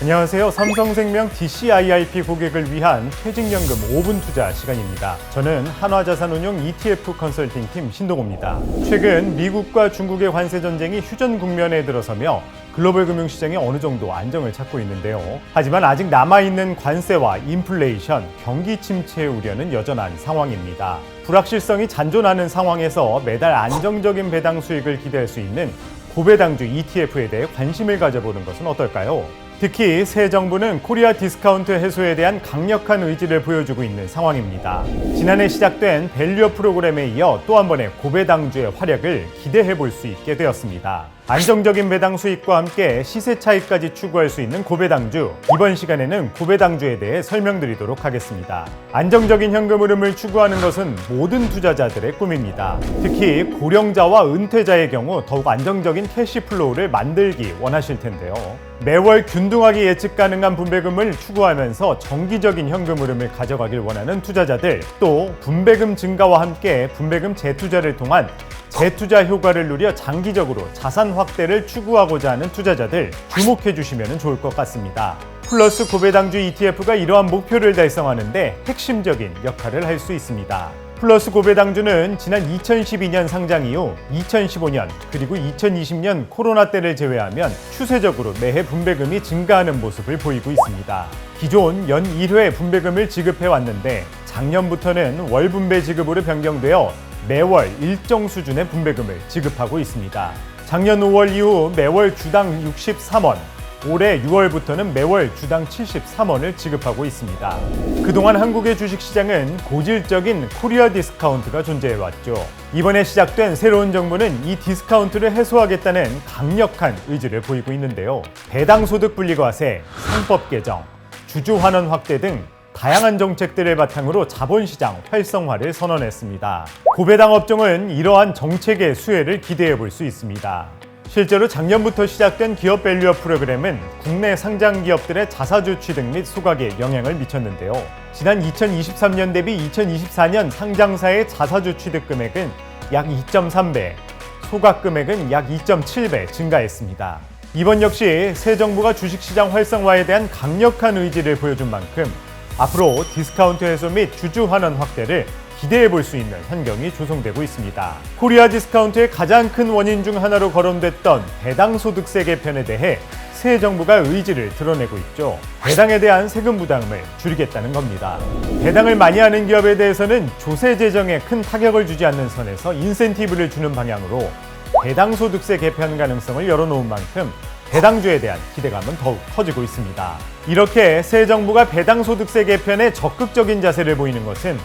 안녕하세요. 삼성생명 DCIRP 고객을 위한 퇴직연금 5분 투자 시간입니다. 저는 한화자산운용 ETF 컨설팅팀 신동호입니다. 최근 미국과 중국의 관세 전쟁이 휴전 국면에 들어서며 글로벌 금융시장이 어느 정도 안정을 찾고 있는데요. 하지만 아직 남아있는 관세와 인플레이션, 경기 침체 우려는 여전한 상황입니다. 불확실성이 잔존하는 상황에서 매달 안정적인 배당 수익을 기대할 수 있는 고배당주 ETF에 대해 관심을 가져보는 것은 어떨까요? 특히 새 정부는 코리아 디스카운트 해소에 대한 강력한 의지를 보여주고 있는 상황입니다. 지난해 시작된 밸류업 프로그램에 이어 또 한 번의 고배당주의 활약을 기대해 볼 수 있게 되었습니다. 안정적인 배당 수익과 함께 시세 차익까지 추구할 수 있는 고배당주, 이번 시간에는 고배당주에 대해 설명드리도록 하겠습니다. 안정적인 현금 흐름을 추구하는 것은 모든 투자자들의 꿈입니다. 특히 고령자와 은퇴자의 경우 더욱 안정적인 캐시플로우를 만들기 원하실 텐데요. 매월 균등하게 예측 가능한 분배금을 추구하면서 정기적인 현금 흐름을 가져가길 원하는 투자자들, 또 분배금 증가와 함께 분배금 재투자를 통한 재투자 효과를 누려 장기적으로 자산 확대를 추구하고자 하는 투자자들 주목해 주시면 좋을 것 같습니다. 플러스 고배당주 ETF가 이러한 목표를 달성하는 데 핵심적인 역할을 할 수 있습니다. 플러스 고배당주는 지난 2012년 상장 이후 2015년 그리고 2020년 코로나 때를 제외하면 추세적으로 매해 분배금이 증가하는 모습을 보이고 있습니다. 기존 연 1회 분배금을 지급해 왔는데 작년부터는 월 분배 지급으로 변경되어 매월 일정 수준의 분배금을 지급하고 있습니다. 작년 5월 이후 매월 주당 63원, 올해 6월부터는 매월 주당 73원을 지급하고 있습니다. 그동안 한국의 주식시장은 고질적인 코리아 디스카운트가 존재해왔죠. 이번에 시작된 새로운 정부는 이 디스카운트를 해소하겠다는 강력한 의지를 보이고 있는데요. 배당소득 분리과세, 상법 개정, 주주환원 확대 등 다양한 정책들을 바탕으로 자본시장 활성화를 선언했습니다. 고배당 업종은 이러한 정책의 수혜를 기대해 볼 수 있습니다. 실제로 작년부터 시작된 기업 밸류업 프로그램은 국내 상장 기업들의 자사주 취득 및 소각에 영향을 미쳤는데요. 지난 2023년 대비 2024년 상장사의 자사주 취득 금액은 약 2.3배, 소각 금액은 약 2.7배 증가했습니다. 이번 역시 새 정부가 주식시장 활성화에 대한 강력한 의지를 보여준 만큼 앞으로 디스카운트 해소 및 주주 환원 확대를 기대해 볼 수 있는 환경이 조성되고 있습니다. 코리아 디스카운트의 가장 큰 원인 중 하나로 거론됐던 배당소득세 개편에 대해 새 정부가 의지를 드러내고 있죠. 배당에 대한 세금 부담을 줄이겠다는 겁니다. 배당을 많이 하는 기업에 대해서는 조세 재정에 큰 타격을 주지 않는 선에서 인센티브를 주는 방향으로 배당소득세 개편 가능성을 열어놓은 만큼 배당주에 대한 기대감은 더욱 커지고 있습니다. 이렇게 새 정부가 배당소득세 개편에 적극적인 자세를 보이는 것은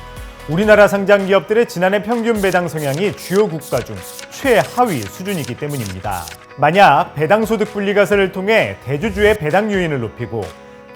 우리나라 상장 기업들의 지난해 평균 배당 성향이 주요 국가 중 최하위 수준이기 때문입니다. 만약 배당소득 분리과세를 통해 대주주의 배당 요인을 높이고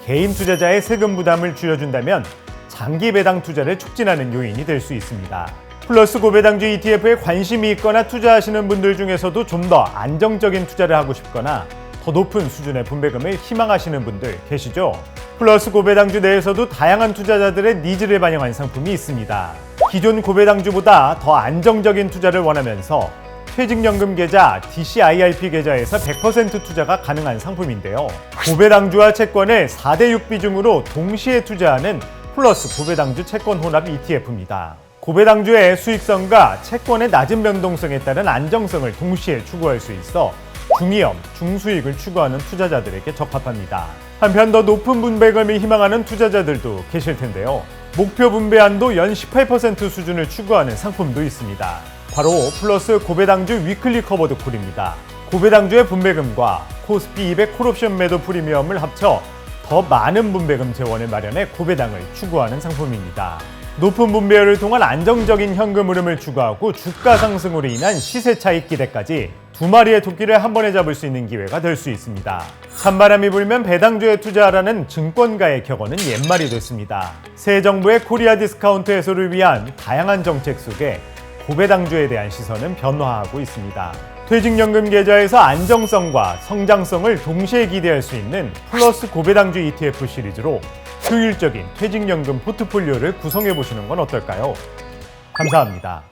개인 투자자의 세금 부담을 줄여준다면 장기 배당 투자를 촉진하는 요인이 될 수 있습니다. 플러스 고배당주 ETF에 관심이 있거나 투자하시는 분들 중에서도 좀 더 안정적인 투자를 하고 싶거나 더 높은 수준의 분배금을 희망하시는 분들 계시죠? 플러스 고배당주 내에서도 다양한 투자자들의 니즈를 반영한 상품이 있습니다. 기존 고배당주보다 더 안정적인 투자를 원하면서 퇴직연금 계좌, DCIRP 계좌에서 100% 투자가 가능한 상품인데요. 고배당주와 채권을 4대6 비중으로 동시에 투자하는 플러스 고배당주 채권 혼합 ETF입니다. 고배당주의 수익성과 채권의 낮은 변동성에 따른 안정성을 동시에 추구할 수 있어 중위험, 중수익을 추구하는 투자자들에게 적합합니다. 한편 더 높은 분배금을 희망하는 투자자들도 계실 텐데요. 목표 분배한도 연 18% 수준을 추구하는 상품도 있습니다. 바로 플러스 고배당주 위클리 커버드 콜입니다. 고배당주의 분배금과 코스피 200 콜옵션 매도 프리미엄을 합쳐 더 많은 분배금 재원을 마련해 고배당을 추구하는 상품입니다. 높은 분배율을 통한 안정적인 현금 흐름을 추구하고 주가 상승으로 인한 시세 차익 기대까지 두 마리의 토끼를 한 번에 잡을 수 있는 기회가 될 수 있습니다. 찬바람이 불면 배당주에 투자하라는 증권가의 격언은 옛말이 됐습니다. 새 정부의 코리아 디스카운트 해소를 위한 다양한 정책 속에 고배당주에 대한 시선은 변화하고 있습니다. 퇴직연금 계좌에서 안정성과 성장성을 동시에 기대할 수 있는 플러스 고배당주 ETF 시리즈로 효율적인 퇴직연금 포트폴리오를 구성해 보시는 건 어떨까요? 감사합니다.